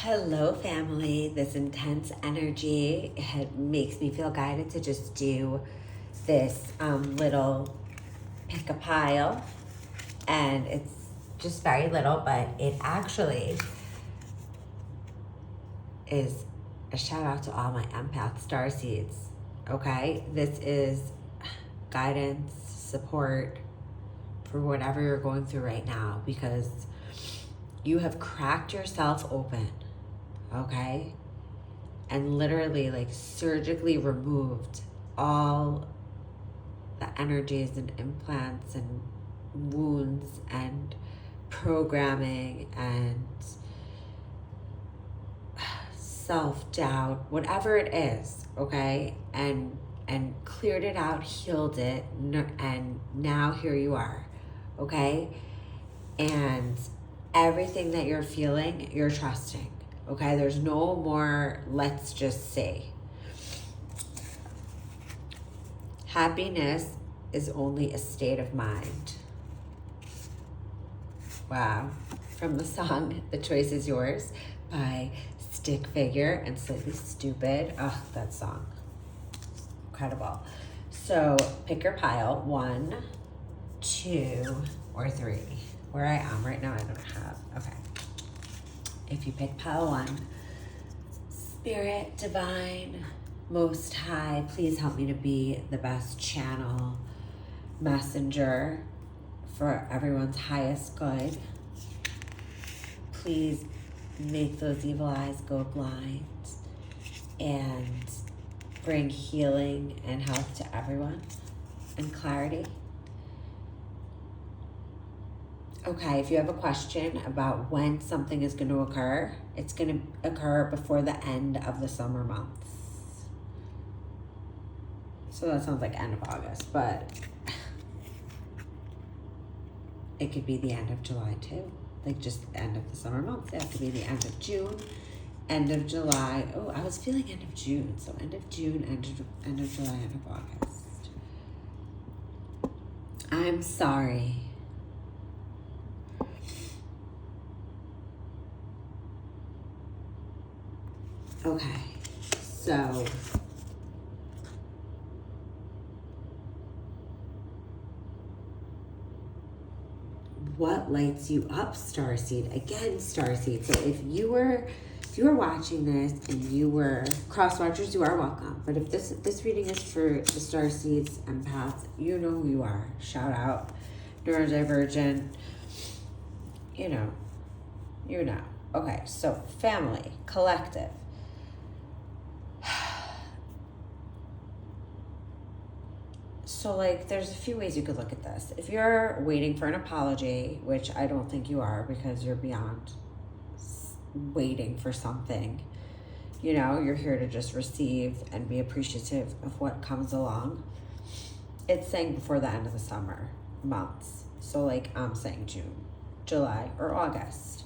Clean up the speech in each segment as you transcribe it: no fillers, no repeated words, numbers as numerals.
Hello, family. This intense energy makes me feel guided to just do this little pick a pile. And it's just very little, but it actually is a shout out to all my empath star seeds. Okay? This is guidance, support for whatever you're going through right now because you have cracked yourself open. Okay? And literally like surgically removed all the energies and implants and wounds and programming and self-doubt, whatever it is, okay? And cleared it out, healed it, and now here you are, okay? And everything that you're feeling, you're trusting. Okay, there's no more let's just say. Happiness is only a state of mind. Wow. From the song The Choice Is Yours by Stick Figure and Slightly Stupid. Oh, that song. Incredible. So pick your pile, 1, 2, or 3. Where I am right now, I don't have. Okay. If you pick pile 1, Spirit, Divine, Most High, please help me to be the best channel, messenger for everyone's highest good. Please make those evil eyes go blind and bring healing and health to everyone and clarity. Okay, if you have a question about when something is going to occur, it's going to occur before the end of the summer months. So that sounds like end of August, but it could be the end of July too. Like just the end of the summer months. It could be the end of June, end of July. Oh, I was feeling end of June. So end of June, end of July, end of August. I'm sorry. Okay, so what lights you up, Starseed? Again, Starseed. So if you were watching this and you were cross watchers, you are welcome. But if this reading is for the Starseeds, empaths, you know who you are. Shout out, neurodivergent. You know. Okay, so family, collective. So, like, there's a few ways you could look at this. If you're waiting for an apology, which I don't think you are because you're beyond waiting for something, you know, you're here to just receive and be appreciative of what comes along. It's saying before the end of the summer months. So, like, I'm saying June, July, or August.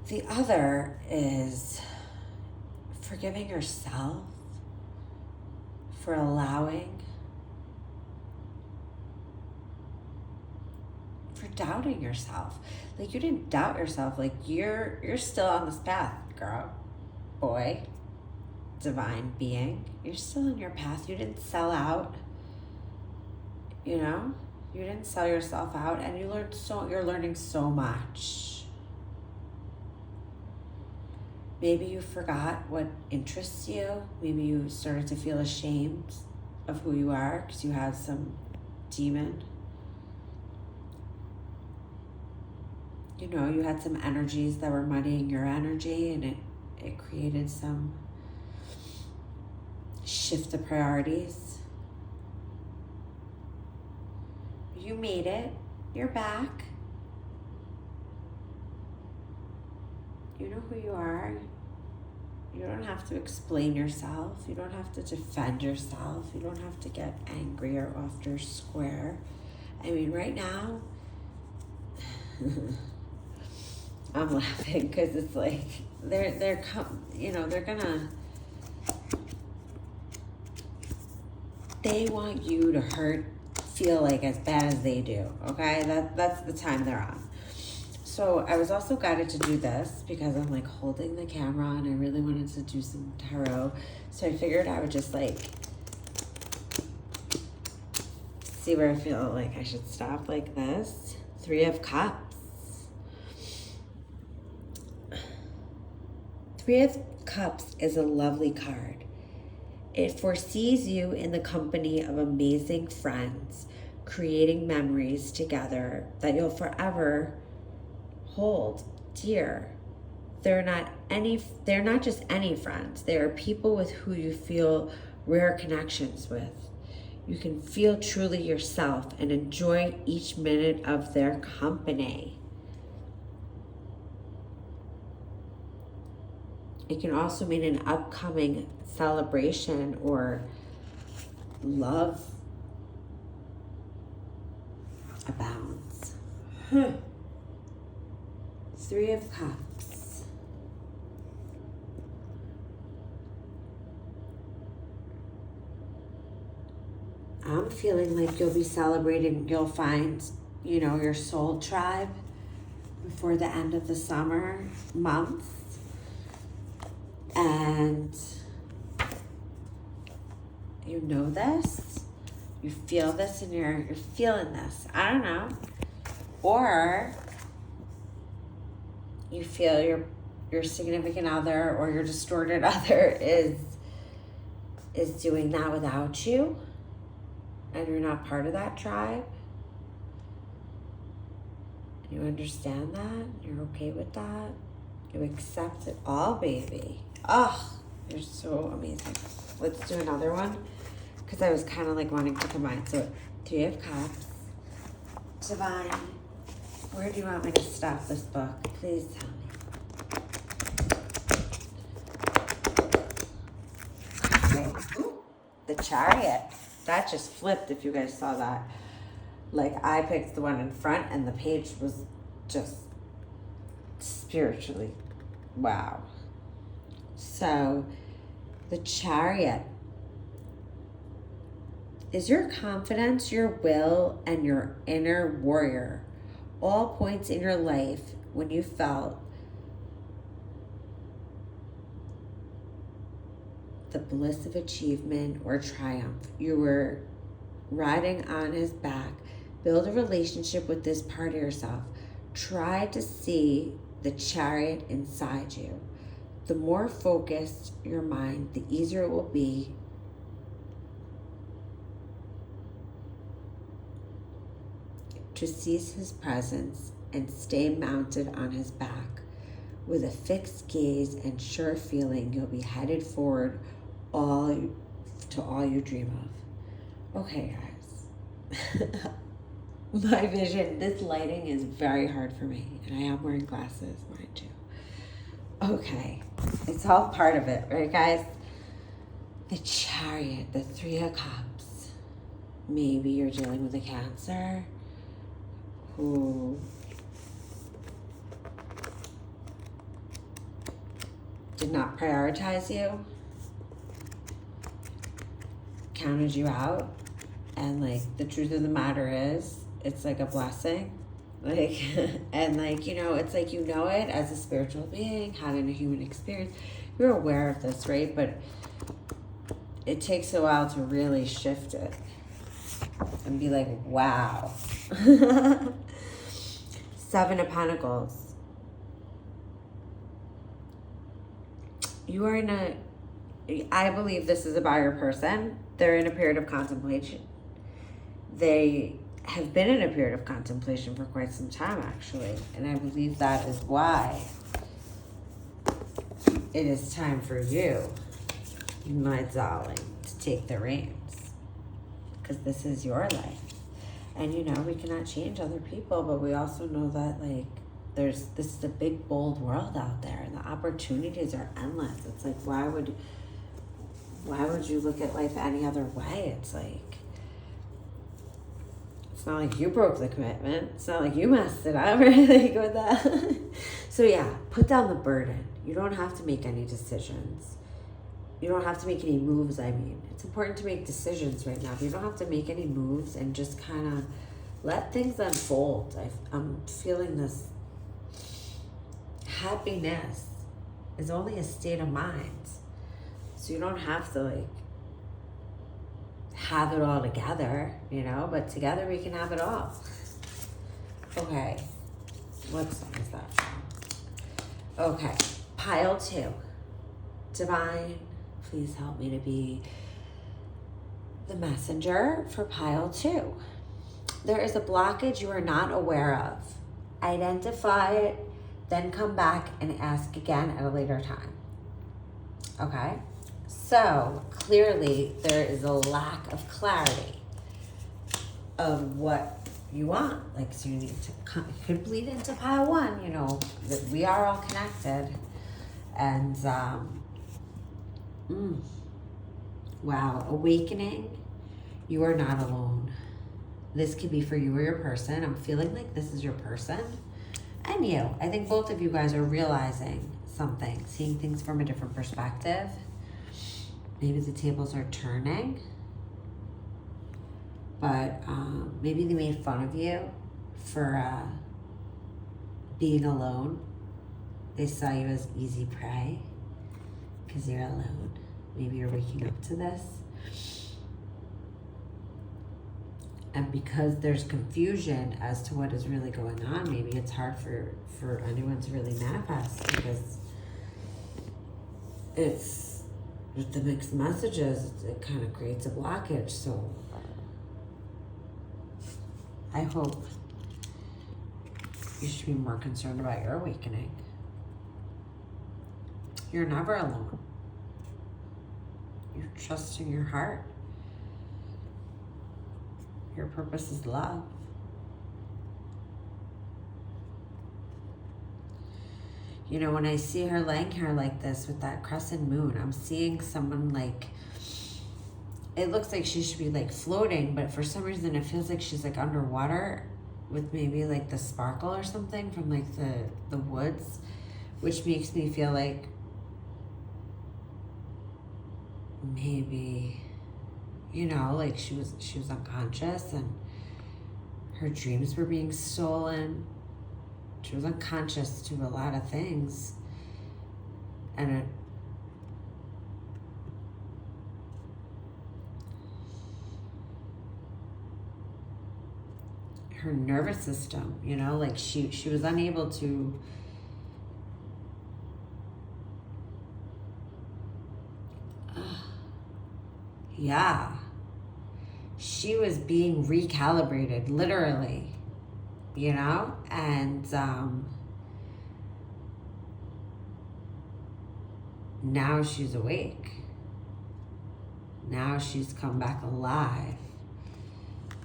The other is forgiving yourself for allowing, for doubting yourself. Like, you didn't doubt yourself. Like, you're still on this path, girl, boy, divine being. You're still in your path. You didn't sell out. You know, you didn't sell yourself out, and you're learning so much. Maybe you forgot what interests you. Maybe you started to feel ashamed of who you are because you had some demon. You know, you had some energies that were muddying your energy, and it created some shift of priorities. You made it. You're back. You know who you are. You don't have to explain yourself. You don't have to defend yourself. You don't have to get angry or off your square. I mean, right now, I'm laughing because it's like they're gonna. They want you to feel like as bad as they do. Okay, that's the time they're on. So I was also guided to do this because I'm like holding the camera and I really wanted to do some tarot. So I figured I would just like see where I feel like I should stop like this. 3 of Cups. 3 of Cups is a lovely card. It foresees you in the company of amazing friends, creating memories together that you'll forever hold dear. They're not just any friends. They are people with who you feel rare connections with. You can feel truly yourself and enjoy each minute of their company. It can also mean an upcoming celebration or love abounds. 3 of Cups. I'm feeling like you'll be celebrating, you'll find, your soul tribe before the end of the summer month. And you know this, you feel this, and you're feeling this. I don't know. Or you feel your significant other or your distorted other is doing that without you, and you're not part of that tribe. You understand that. You're okay with that. You accept it all, baby. Oh, you're so amazing. Let's do another one, because I was kind of like wanting to combine. So 3 of Cups. Divine, where do you want me to stop this book? Please tell me. Okay. Ooh, the Chariot. That just flipped, if you guys saw that. Like, I picked the one in front and the page was just spiritually, wow. So, the Chariot is your confidence, your will, and your inner warrior. All points in your life when you felt the bliss of achievement or triumph. You were riding on his back. Build a relationship with this part of yourself. Try to see the chariot inside you. The more focused your mind, the easier it will be to seize his presence and stay mounted on his back. With a fixed gaze and sure feeling, you'll be headed forward to all you dream of. Okay, guys. My vision, this lighting is very hard for me, and I am wearing glasses, mind you. Okay, it's all part of it, right, guys? The Chariot, the 3 of Cups. Maybe you're dealing with a Cancer who did not prioritize you, counted you out, and like the truth of the matter is, it's like a blessing. Like, and like, it's like, it as a spiritual being, having a human experience. You're aware of this, right? But it takes a while to really shift it and be like, wow. 7 of Pentacles. You are I believe this is about your person. They're in a period of contemplation. They have been in a period of contemplation for quite some time, actually. And I believe that is why it is time for you, my darling, to take the reins. Because this is your life. And, we cannot change other people, but we also know that, like, this is a big, bold world out there, and the opportunities are endless. It's like, why would you look at life any other way? It's like, it's not like you broke the commitment. It's not like you messed it up, right? Like with that. So yeah, put down the burden. You don't have to make any decisions. You don't have to make any moves, I mean. It's important to make decisions right now, but you don't have to make any moves and just kind of let things unfold. I'm feeling this happiness is only a state of mind. So you don't have to like have it all together, you know, but together we can have it all. Okay, what song is that from? Okay, pile 2. Divine, please help me to be the messenger for pile 2. There is a blockage you are not aware of. Identify it, then come back and ask again at a later time. Okay? So, clearly there is a lack of clarity of what you want. Like, so you need to, it could bleed into pile 1, you know, that we are all connected. And, wow, awakening, you are not alone. This could be for you or your person. I'm feeling like this is your person and you. I think both of you guys are realizing something, seeing things from a different perspective. Maybe the tables are turning, but maybe they made fun of you for being alone. They saw you as easy prey because you're alone. Maybe you're waking up to this. And because there's confusion as to what is really going on, maybe it's hard for anyone to really manifest because it's with the mixed messages, it kind of creates a blockage. So I hope you should be more concerned about your awakening. You're never alone. You're trusting your heart. Your purpose is love. You know, when I see her laying here like this with that crescent moon, I'm seeing someone like, it looks like she should be like floating, but for some reason it feels like she's like underwater with maybe like the sparkle or something from like the woods, which makes me feel like maybe, you know, like she was unconscious and her dreams were being stolen. She was unconscious to a lot of things. And her nervous system, you know, like she was unable to yeah. She was being recalibrated, literally, you know? And now she's awake. Now she's come back alive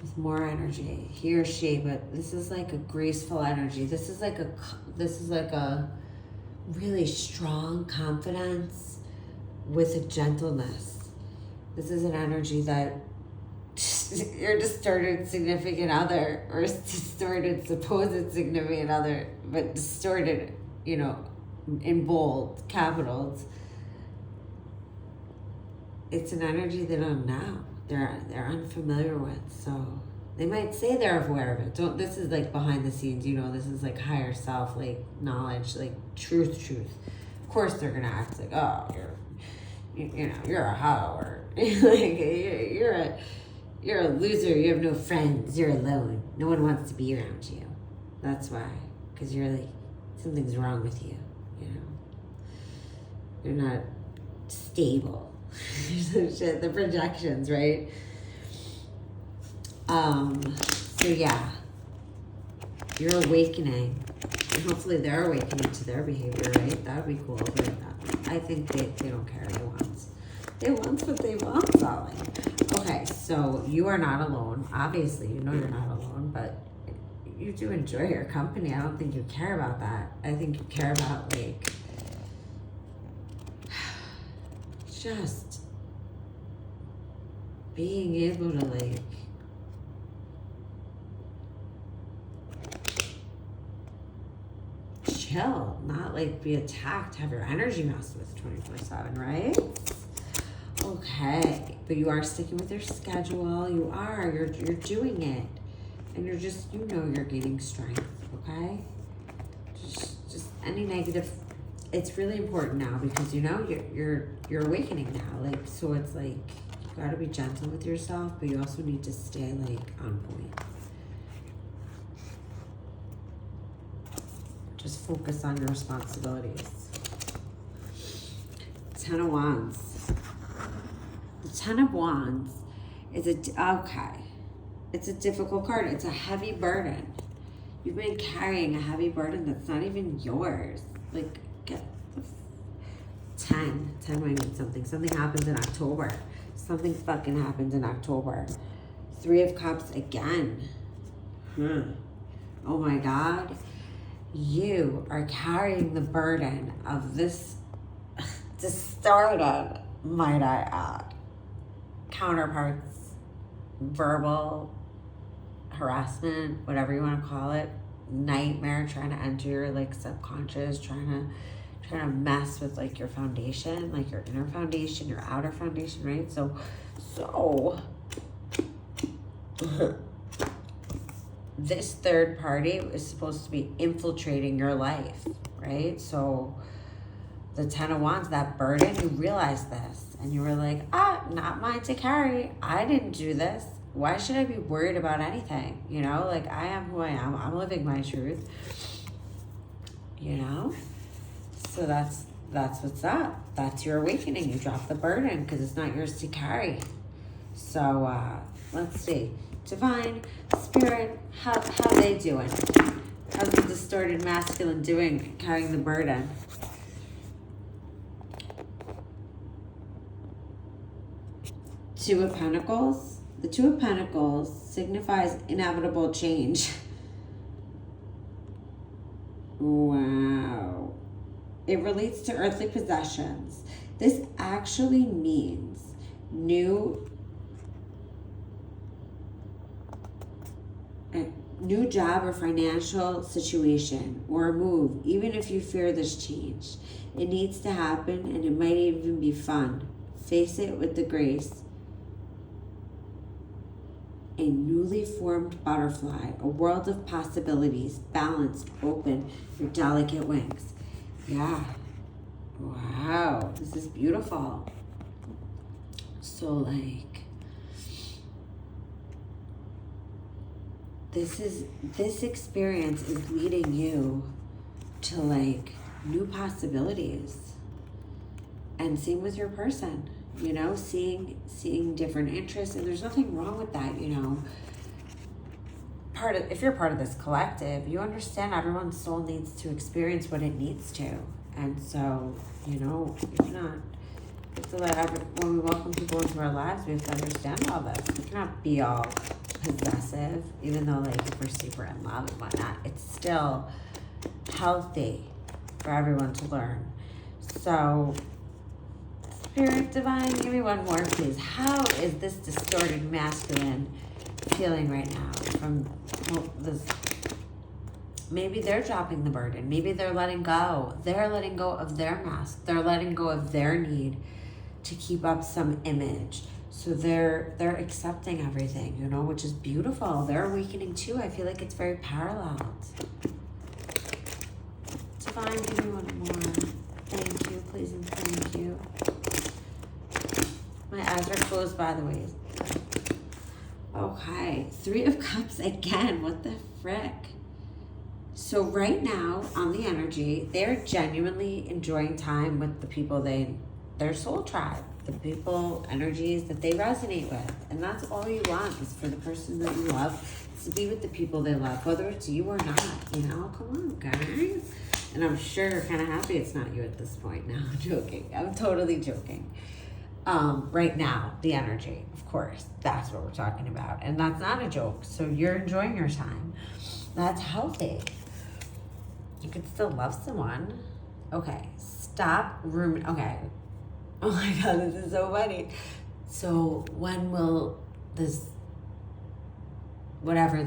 with more energy. He or she, but this is like a graceful energy. This is like a really strong confidence with a gentleness. This is an energy that your distorted significant other or distorted supposed significant other, but distorted, you know, in bold capitals. It's an energy they don't know. They're unfamiliar with. So they might say they're aware of it. This is like behind the scenes, you know, this is like higher self, like knowledge, like truth. Of course they're gonna act like, oh, you're a hoe, or like you're a loser, you have no friends, you're alone, no one wants to be around you. That's why, because you're like, something's wrong with you, you know, you're not stable. Shit, the projections, right? So yeah, you're awakening, and hopefully they're awakening to their behavior, right? That would be cool, but I think they don't care. They want what they want, Solly. Okay, so you are not alone. Obviously, you know you're not alone, but you do enjoy your company. I don't think you care about that. I think you care about, like, just being able to, like, chill, not, like, be attacked, have your energy messed with 24/7, right? Okay, but you are sticking with your schedule. You're doing it, and you're just, you know, you're gaining strength. Okay, just any negative, it's really important now because you know you're awakening now. Like, so it's like you gotta be gentle with yourself, but you also need to stay like on point. Just focus on your responsibilities. 10 of Wands. The 10 of Wands is it's a difficult card. It's a heavy burden. You've been carrying a heavy burden that's not even yours. Like, get the 10 might mean something. Something happens in October. Something fucking happens in October. 3 of Cups again. Oh my God. You are carrying the burden of this distorted, might I add, counterparts, verbal harassment, whatever you want to call it, nightmare trying to enter your like subconscious, trying to mess with like your foundation, like your inner foundation, your outer foundation, right? So this third party is supposed to be infiltrating your life, right? So the 10 of Wands, that burden, you realize this and you were like, not mine to carry. I didn't do this. Why should I be worried about anything? You know, like I am who I am. I'm living my truth. You know? So that's what's up. That's your awakening. You drop the burden because it's not yours to carry. So let's see. Divine, Spirit, how they doing? How's the distorted masculine doing carrying the burden? Two of Pentacles. The 2 of Pentacles signifies inevitable change. Wow. It relates to earthly possessions. This actually means new job or financial situation or a move, even if you fear this change. It needs to happen and it might even be fun. Face it with the grace. A newly formed butterfly, a world of possibilities, balanced, open, your delicate wings. Yeah. Wow. This is beautiful. So like, this experience is leading you to like new possibilities. And same with your person. You know, seeing different interests, and there's nothing wrong with that, you know. If you're part of this collective, you understand everyone's soul needs to experience what it needs to. And so, you know, it's not, we have to when we welcome people into our lives, we have to understand all this. We cannot be all possessive, even though like if we're super in love and whatnot, it's still healthy for everyone to learn. So, Spirit, Divine, give me one more, please. How is this distorted masculine feeling right now from this? Maybe they're dropping the burden. Maybe they're letting go. They're letting go of their mask. They're letting go of their need to keep up some image. So they're accepting everything, you know, which is beautiful. They're awakening too. I feel like it's very paralleled. Divine, give me one more. Thank you, please, and thank you. My eyes are closed, by the way. Okay, 3 of Cups again. What the frick? So right now, on the energy, they're genuinely enjoying time with the people their soul tribe, the people, energies that they resonate with. And that's all you want is for the person that you love to be with the people they love, whether it's you or not, you know? Come on, guys. And I'm sure you're kind of happy it's not you at this point. No, I'm joking. I'm totally joking. Right now, the energy, of course, that's what we're talking about. And that's not a joke. So you're enjoying your time. That's healthy. You could still love someone. Okay, stop ruminating. Okay. Oh my God, this is so funny. So when will this, whatever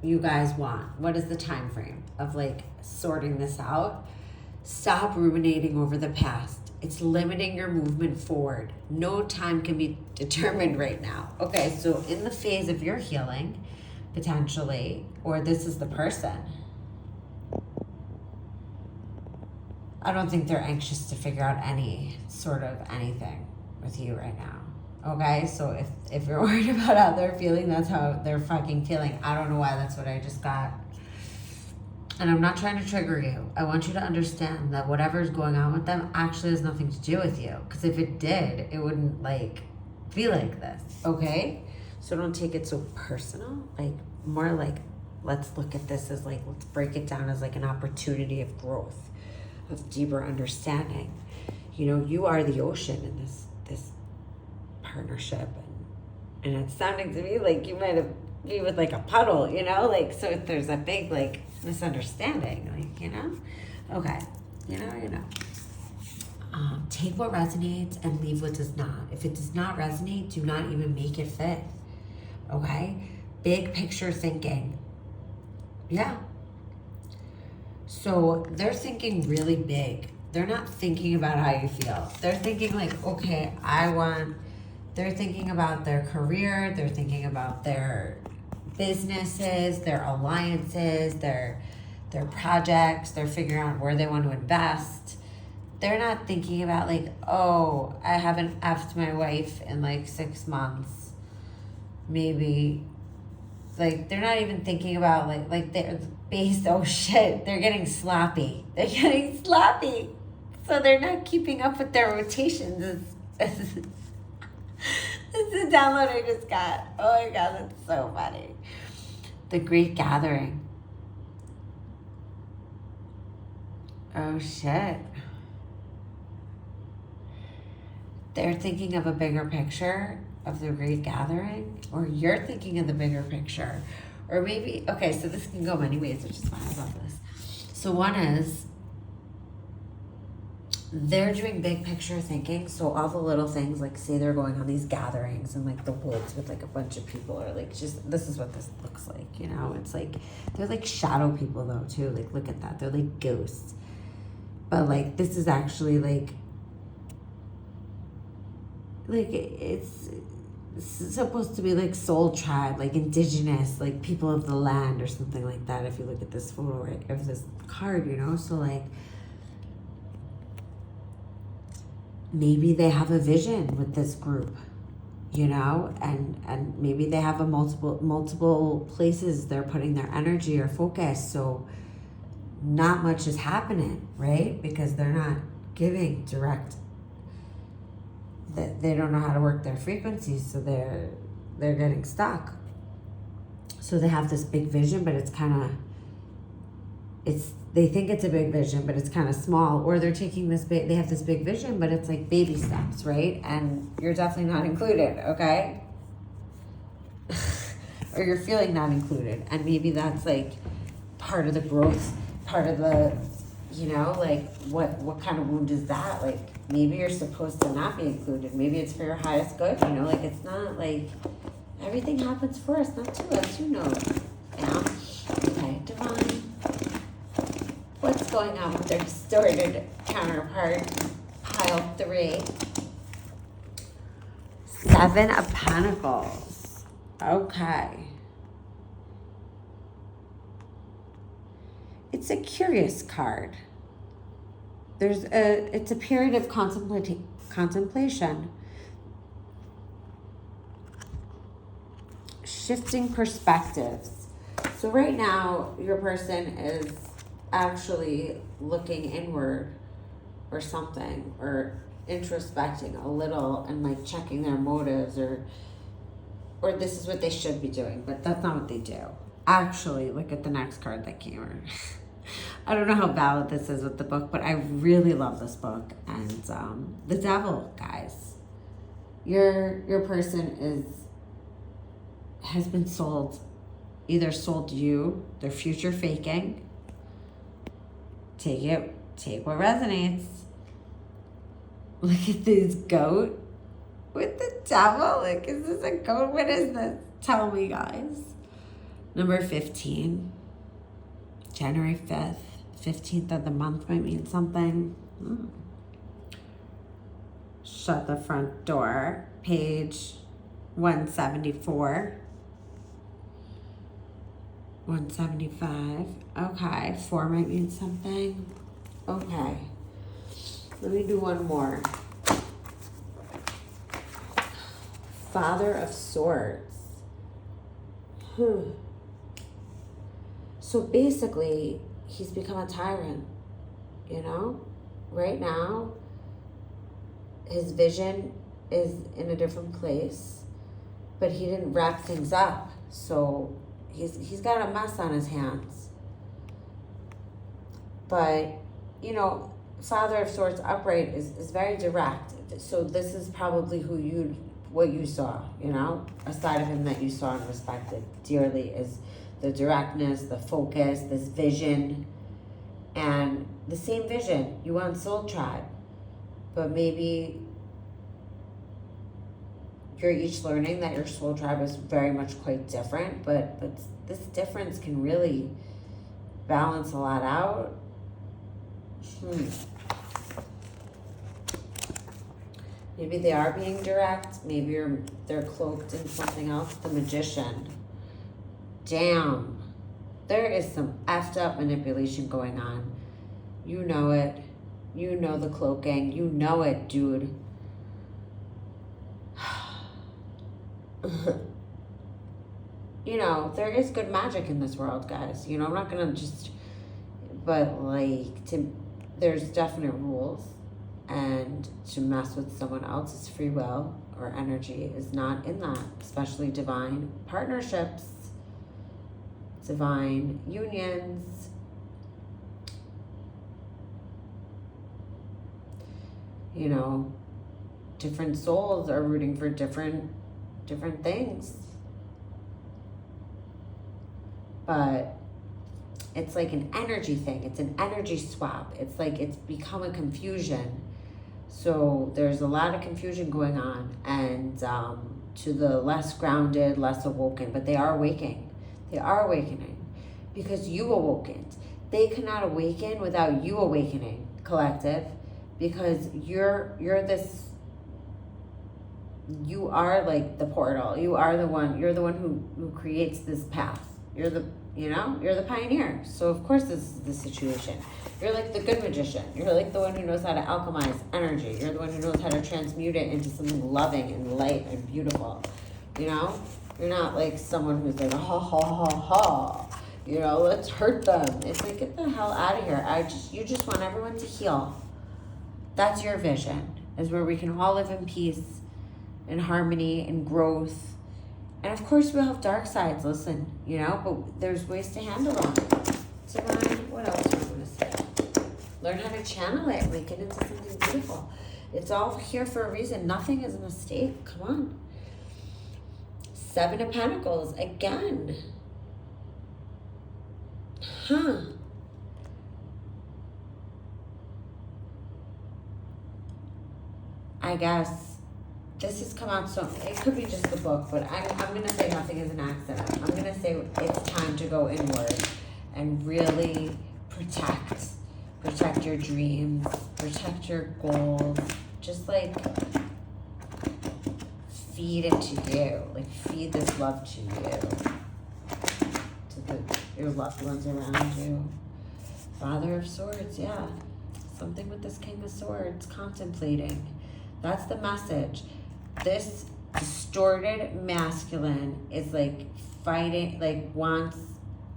you guys want, what is the time frame of like sorting this out? Stop ruminating over the past. It's limiting your movement forward. No time can be determined right now. Okay, so in the phase of your healing, potentially, or this is the person. I don't think they're anxious to figure out any sort of anything with you right now. Okay, so if you're worried about how they're feeling, that's how they're fucking feeling. I don't know why that's what I just got. And I'm not trying to trigger you. I want you to understand that whatever's going on with them actually has nothing to do with you. Because if it did, it wouldn't like be like this. Okay? So don't take it so personal. Like more like, let's look at this as like, let's break it down as like an opportunity of growth, of deeper understanding. You know, you are the ocean in this partnership, and it's sounding to me like you might have be with like a puddle, you know, like, so if there's a big like misunderstanding, like, you know, okay, you know, take what resonates and leave what does not. If it does not resonate, do not even make it fit. Okay, big picture thinking. Yeah. So they're thinking really big. They're not thinking about how you feel. They're thinking like, okay, they're thinking about their career. They're thinking about their businesses, their alliances, their projects. They're figuring out where they want to invest. They're not thinking about like, oh, I haven't effed my wife in like 6 months. Maybe, like, they're not even thinking about like they're based, oh shit, they're getting sloppy. They're getting sloppy. So they're not keeping up with their rotations. This is the download I just got. Oh my God, that's so funny. The Great Gathering. Oh shit. They're thinking of a bigger picture of the Great Gathering, or you're thinking of the bigger picture. Or maybe, okay, so this can go many ways, which is why I love this. So one is, they're doing big picture thinking. So all the little things, like say they're going on these gatherings in like the woods with like a bunch of people, or like just, this is what this looks like, you know? It's like, they're like shadow people though too. Like, look at that. They're like ghosts. But like, this is actually like it's supposed to be like soul tribe, like indigenous, like people of the land or something like that. If you look at this photo, right, of this card, you know? So like, maybe they have a vision with this group, you know, and maybe they have a multiple places they're putting their energy or focus. So not much is happening, right? Because they're not giving direct, that they don't know how to work their frequencies, so they're getting stuck. So they have this big vision, but it's kind of, they think it's a big vision, but it's kind of small. Or they're taking this big, they have this big vision, but it's like baby steps, right? And you're definitely not included, okay? Or you're feeling not included. And maybe that's like part of the growth, part of the, you know, like what kind of wound is that? Like maybe you're supposed to not be included. Maybe it's for your highest good, you know? Like it's not like everything happens for us, not to us, you know. Yeah. Okay, divine. What's going on with their distorted counterpart? Pile 3. 7 of Pentacles. Okay. It's a curious card. It's a period of contemplation. Shifting perspectives. So right now, your person is actually looking inward or something, or introspecting a little and like checking their motives, or this is what they should be doing, but that's not what they do. Actually, look at the next card that came. I don't know how valid this is with the book, but I really love this book. And the Devil, guys. Your person has been sold. Either sold you, they're future faking. Take what resonates. Look at this goat with the devil. Like, is this a goat? What is this? Tell me, guys. Number 15. January 5th. 15th of the month might mean something. Shut the front door. Page 174. 175. Okay. 4 might mean something. Okay. Let me do one more. Father of Swords. So basically, he's become a tyrant, you know? Right now, his vision is in a different place, but he didn't wrap things up. So he's got a mess on his hands. But, you know, Father of Swords upright is very direct. So this is probably what you saw, you know? A side of him that you saw and respected dearly is the directness, the focus, this vision, and the same vision. You want Soul Tribe, but maybe you're each learning that your Soul Tribe is very much quite different, but this difference can really balance a lot out. Maybe they are being direct. Maybe they're cloaked in something else. The Magician. Damn. There is some effed up manipulation going on. You know it. You know the cloaking. You know it, dude. You know, there is good magic in this world, guys. You know, I'm not gonna just... But, like, there's definite rules. And to mess with someone else's free will or energy is not in that, especially divine partnerships, divine unions. You know, different souls are rooting for different things. But it's like an energy thing. It's an energy swap. It's like it's become a confusion. So there's a lot of confusion going on, and to the less grounded, less awoken, but they are awakening. They are awakening because you awokened. They cannot awaken without you awakening, collective, because you're this. You are like the portal. You are the one. You're the one who creates this path. You're the pioneer. So of course this is the situation. You're like the good magician. You're like the one who knows how to alchemize energy. You're the one who knows how to transmute it into something loving and light and beautiful. You know? You're not like someone who's like, ha, ha, ha, ha. You know, let's hurt them. It's like, get the hell out of here. You just want everyone to heal. That's your vision, is where we can all live in peace, in harmony, in growth. And of course we'll have dark sides, listen, you know, but there's ways to handle them. Divine, what else do I want to say? Learn how to channel it, make it into something beautiful. It's all here for a reason. Nothing is a mistake. Come on. 7 of Pentacles, again. I guess this has come out so, it could be just the book, but I'm going to say nothing is an accident. I'm going to say it's time to go inward and really protect your dreams, protect your goals, just like feed it to you, like feed this love to you, to your loved ones around you. Father of Swords, yeah, something with this King of Swords, contemplating. That's the message. This distorted masculine is like fighting, like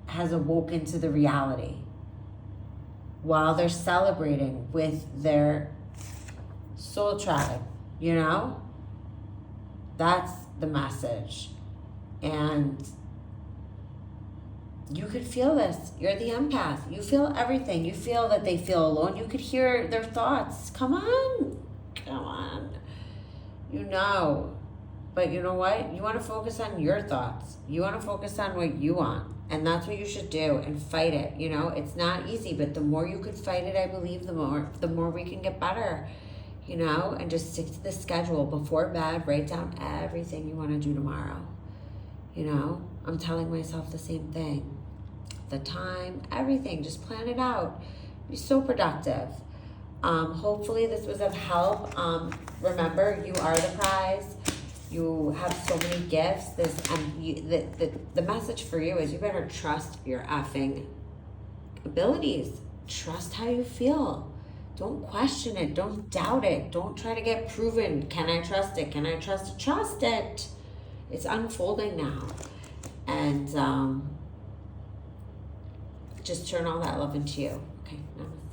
has awoken to the reality while they're celebrating with their soul tribe, you know? That's the message. And you could feel this. You're the empath. You feel everything. You feel that they feel alone. You could hear their thoughts. Come on. You know, but you know what? You want to focus on your thoughts. You want to focus on what you want. And that's what you should do, and fight it. You know, it's not easy, but the more you could fight it, I believe, the more we can get better, you know, and just stick to the schedule. Before bed, write down everything you want to do tomorrow. You know, I'm telling myself the same thing. The time, everything, just plan it out. Be so productive. Hopefully this was of help. Remember, you are the prize. You have so many gifts. The message for you is you better trust your effing abilities. Trust how you feel. Don't question it. Don't doubt it. Don't try to get proven. Can I trust it? Can I trust it? Trust it. It's unfolding now. And just turn all that love into you. Okay, namaste.